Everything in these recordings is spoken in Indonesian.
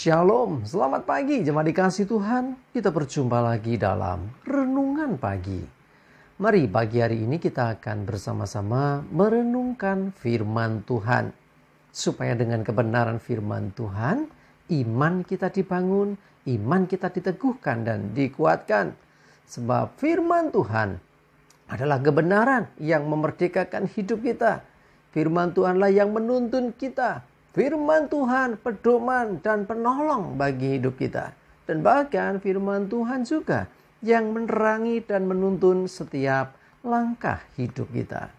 Shalom, selamat pagi jemaat dikasih Tuhan. Kita berjumpa lagi dalam Renungan Pagi. Mari pagi hari ini kita akan bersama-sama merenungkan firman Tuhan. Supaya dengan kebenaran firman Tuhan, iman kita dibangun, iman kita diteguhkan dan dikuatkan. Sebab firman Tuhan adalah kebenaran yang memerdekakan hidup kita. Firman Tuhanlah yang menuntun kita. Firman Tuhan pedoman dan penolong bagi hidup kita. Dan bahkan firman Tuhan juga yang menerangi dan menuntun setiap langkah hidup kita.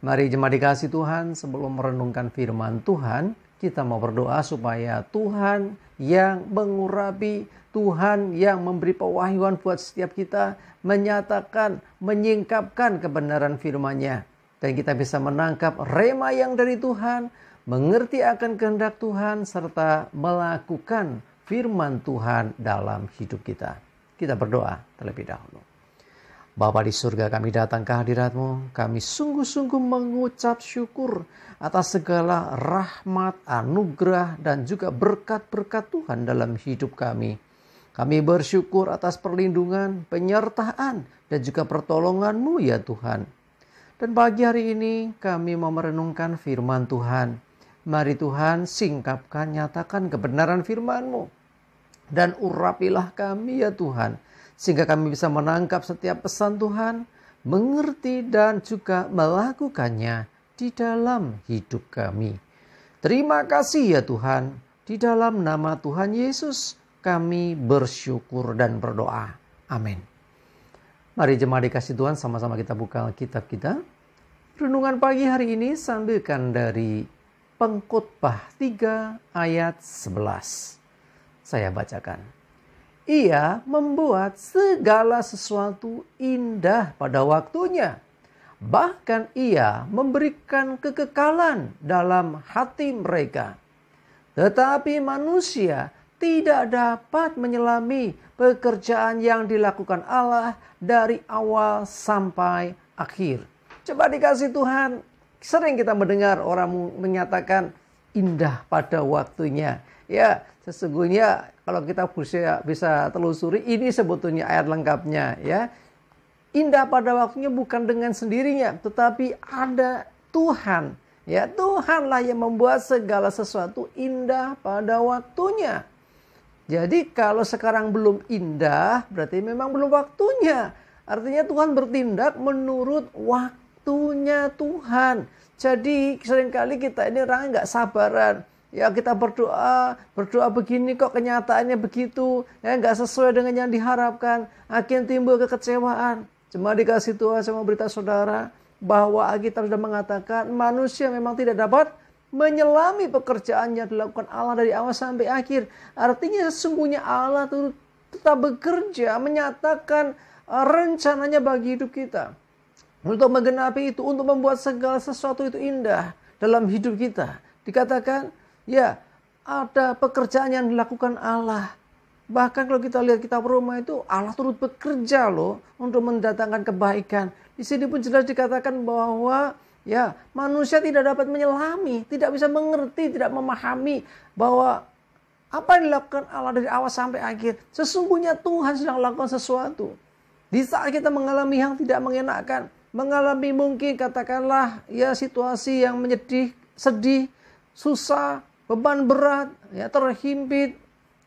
Mari jemaat dikasih Tuhan, sebelum merenungkan firman Tuhan, kita mau berdoa supaya Tuhan yang mengurapi, Tuhan yang memberi pewahyuan buat setiap kita, menyatakan, menyingkapkan kebenaran firman-Nya. Dan kita bisa menangkap rema yang dari Tuhan, mengerti akan kehendak Tuhan, serta melakukan firman Tuhan dalam hidup kita. Kita berdoa terlebih dahulu. Bapa di surga, kami datang ke hadirat-Mu. Kami sungguh-sungguh mengucap syukur atas segala rahmat, anugerah, dan juga berkat-berkat Tuhan dalam hidup kami. Kami bersyukur atas perlindungan, penyertaan, dan juga pertolongan-Mu ya Tuhan. Dan pagi hari ini kami mau merenungkan firman Tuhan. Mari Tuhan singkapkan, nyatakan kebenaran firman-Mu. Dan urapilah kami ya Tuhan. Sehingga kami bisa menangkap setiap pesan Tuhan, mengerti dan juga melakukannya di dalam hidup kami. Terima kasih ya Tuhan. Di dalam nama Tuhan Yesus kami bersyukur dan berdoa. Amin. Mari jemaat dikasih Tuhan, sama-sama kita buka kitab kita. Renungan pagi hari ini sambilkan dari Pengkhotbah 3 ayat 11. Saya bacakan. Ia membuat segala sesuatu indah pada waktunya. Bahkan ia memberikan kekekalan dalam hati mereka. Tetapi manusia tidak dapat menyelami pekerjaan yang dilakukan Allah dari awal sampai akhir. Coba dikasih Tuhan. Sering kita mendengar orang menyatakan indah pada waktunya. Ya, sesungguhnya kalau kita bisa telusuri, ini sebetulnya ayat lengkapnya. Ya, indah pada waktunya bukan dengan sendirinya, tetapi ada Tuhan. Ya, Tuhanlah yang membuat segala sesuatu indah pada waktunya. Jadi kalau sekarang belum indah, berarti memang belum waktunya. Artinya Tuhan bertindak menurut waktunya Tuhan. Jadi seringkali kita ini orang nggak sabaran. Ya kita berdoa begini kok kenyataannya begitu. Ya nggak sesuai dengan yang diharapkan. Akhirnya timbul kekecewaan. Cuma dikasih Tuhan, saya mau beritahu saudara bahwa Alkitab sudah mengatakan manusia memang tidak dapat menyelami pekerjaan yang dilakukan Allah dari awal sampai akhir. Artinya sesungguhnya Allah tetap bekerja menyatakan rencananya bagi hidup kita. Untuk menggenapi itu, untuk membuat segala sesuatu itu indah dalam hidup kita. Dikatakan, ya ada pekerjaan yang dilakukan Allah. Bahkan kalau kita lihat kitab Roma itu, Allah turut bekerja loh untuk mendatangkan kebaikan. Di sini pun jelas dikatakan bahwa ya manusia tidak dapat menyelami, tidak bisa mengerti, tidak memahami bahwa apa yang dilakukan Allah dari awal sampai akhir. Sesungguhnya Tuhan sedang melakukan sesuatu. Di saat kita mengalami yang tidak mengenakan, mengalami mungkin katakanlah ya situasi yang menyedih, sedih, susah, beban berat, ya terhimpit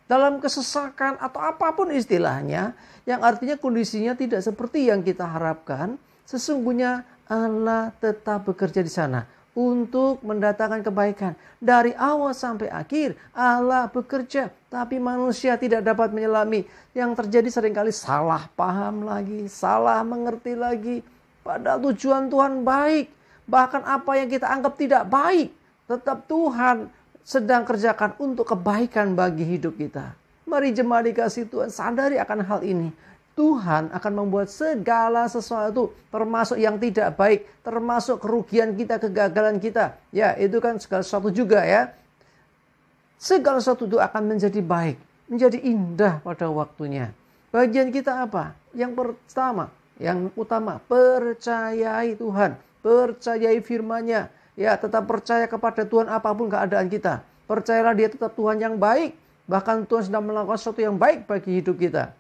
dalam kesesakan atau apapun istilahnya, yang artinya kondisinya tidak seperti yang kita harapkan, sesungguhnya Allah tetap bekerja di sana untuk mendatangkan kebaikan. Dari awal sampai akhir Allah bekerja, tapi manusia tidak dapat menyelami. Yang terjadi seringkali salah paham lagi, salah mengerti lagi. Padahal tujuan Tuhan baik. Bahkan apa yang kita anggap tidak baik, tetap Tuhan sedang kerjakan untuk kebaikan bagi hidup kita. Mari jemaat dikasih Tuhan sadari akan hal ini. Tuhan akan membuat segala sesuatu, termasuk yang tidak baik, termasuk kerugian kita, kegagalan kita. Ya, itu kan segala sesuatu juga ya. Segala sesuatu itu akan menjadi baik, menjadi indah pada waktunya. Bagian kita apa? Yang pertama, yang utama, percayai Tuhan, percayai firman-Nya. Ya, tetap percaya kepada Tuhan apapun keadaan kita. Percayalah Dia tetap Tuhan yang baik. Bahkan Tuhan sedang melakukan sesuatu yang baik bagi hidup kita.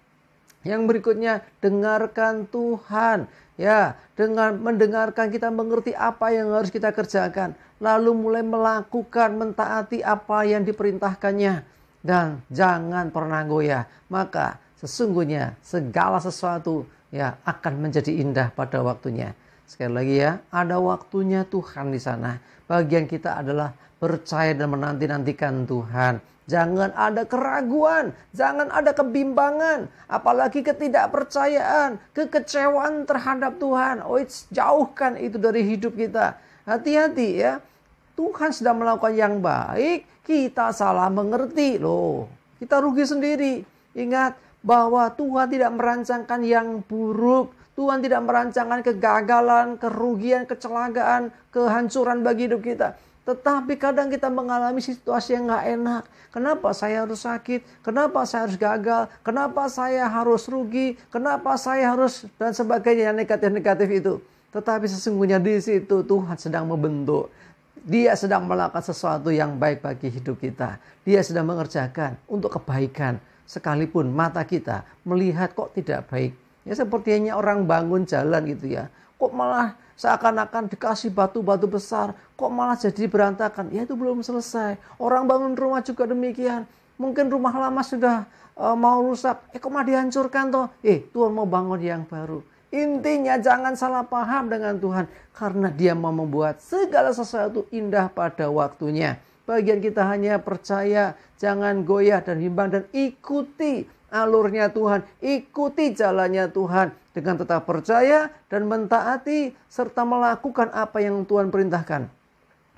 Yang berikutnya, dengarkan Tuhan. Ya, dengan mendengarkan kita mengerti apa yang harus kita kerjakan. Lalu mulai melakukan, mentaati apa yang diperintahkannya. Dan jangan pernah goyah. Maka sesungguhnya segala sesuatu ya akan menjadi indah pada waktunya. Sekali lagi ya, ada waktunya Tuhan di sana. Bagian kita adalah percaya dan menanti-nantikan Tuhan. Jangan ada keraguan, jangan ada kebimbangan, apalagi ketidakpercayaan, kekecewaan terhadap Tuhan. Jauhkan itu dari hidup kita. Hati-hati ya, Tuhan sedang melakukan yang baik, kita salah mengerti loh. Kita rugi sendiri. Ingat bahwa Tuhan tidak merancangkan yang buruk. Tuhan tidak merancangkan kegagalan, kerugian, kecelakaan, kehancuran bagi hidup kita. Tetapi kadang kita mengalami situasi yang gak enak. Kenapa saya harus sakit? Kenapa saya harus gagal? Kenapa saya harus rugi? Kenapa saya harus dan sebagainya yang negatif-negatif itu. Tetapi sesungguhnya di situ Tuhan sedang membentuk. Dia sedang melakukan sesuatu yang baik bagi hidup kita. Dia sedang mengerjakan untuk kebaikan. Sekalipun mata kita melihat kok tidak baik. Ya sepertinya orang bangun jalan gitu ya. Kok malah seakan-akan dikasih batu-batu besar, kok malah jadi berantakan. Ya itu belum selesai. Orang bangun rumah juga demikian. Mungkin rumah lama sudah mau rusak. Kok malah dihancurkan toh? Tuhan mau bangun yang baru. Intinya jangan salah paham dengan Tuhan. Karena Dia mau membuat segala sesuatu indah pada waktunya. Bagian kita hanya percaya, jangan goyah dan bimbang, dan ikuti alurnya Tuhan, ikuti jalannya Tuhan dengan tetap percaya dan mentaati serta melakukan apa yang Tuhan perintahkan.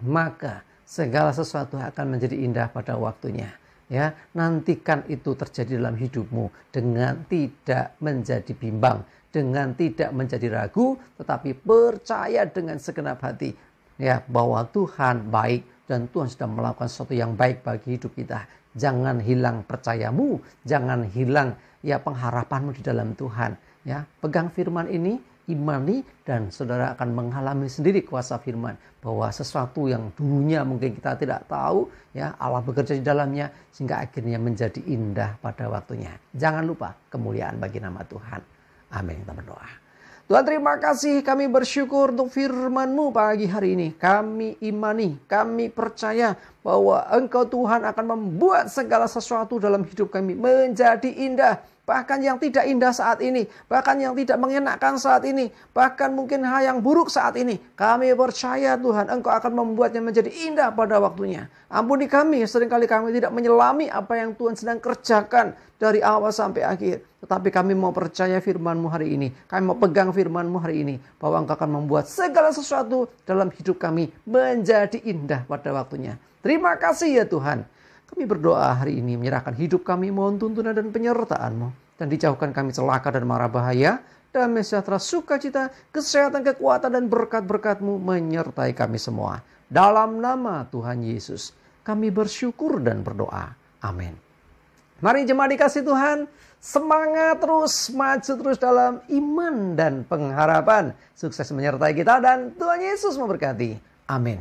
Maka segala sesuatu akan menjadi indah pada waktunya. Ya, nantikan itu terjadi dalam hidupmu dengan tidak menjadi bimbang, dengan tidak menjadi ragu, tetapi percaya dengan segenap hati. Ya, bahwa Tuhan baik. Dan Tuhan sedang melakukan sesuatu yang baik bagi hidup kita. Jangan hilang percayamu, jangan hilang ya pengharapanmu di dalam Tuhan. Ya, pegang firman ini, imani, dan saudara akan mengalami sendiri kuasa firman. Bahwa sesuatu yang dulunya mungkin kita tidak tahu, ya Allah bekerja di dalamnya sehingga akhirnya menjadi indah pada waktunya. Jangan lupa kemuliaan bagi nama Tuhan. Amin. Kita berdoa. Tuhan terima kasih, kami bersyukur untuk firman-Mu pagi hari ini. Kami imani, kami percaya bahwa Engkau Tuhan akan membuat segala sesuatu dalam hidup kami menjadi indah. Bahkan yang tidak indah saat ini, bahkan yang tidak mengenakan saat ini, bahkan mungkin hal yang buruk saat ini. Kami percaya Tuhan, Engkau akan membuatnya menjadi indah pada waktunya. Ampuni kami, seringkali kami tidak menyelami apa yang Tuhan sedang kerjakan dari awal sampai akhir. Tetapi kami mau percaya firman-Mu hari ini. Kami mau pegang firman-Mu hari ini. Bahwa Engkau akan membuat segala sesuatu dalam hidup kami menjadi indah pada waktunya. Terima kasih ya Tuhan. Kami berdoa hari ini menyerahkan hidup kami, mohon tuntunan dan penyertaan-Mu. Dan dijauhkan kami celaka dan mara bahaya. Damai sejahtera, sukacita, kesehatan, kekuatan dan berkat-berkat-Mu menyertai kami semua. Dalam nama Tuhan Yesus kami bersyukur dan berdoa. Amin. Mari jemaat dikasih Tuhan, semangat terus, maju terus dalam iman dan pengharapan. Sukses menyertai kita dan Tuhan Yesus memberkati. Amin.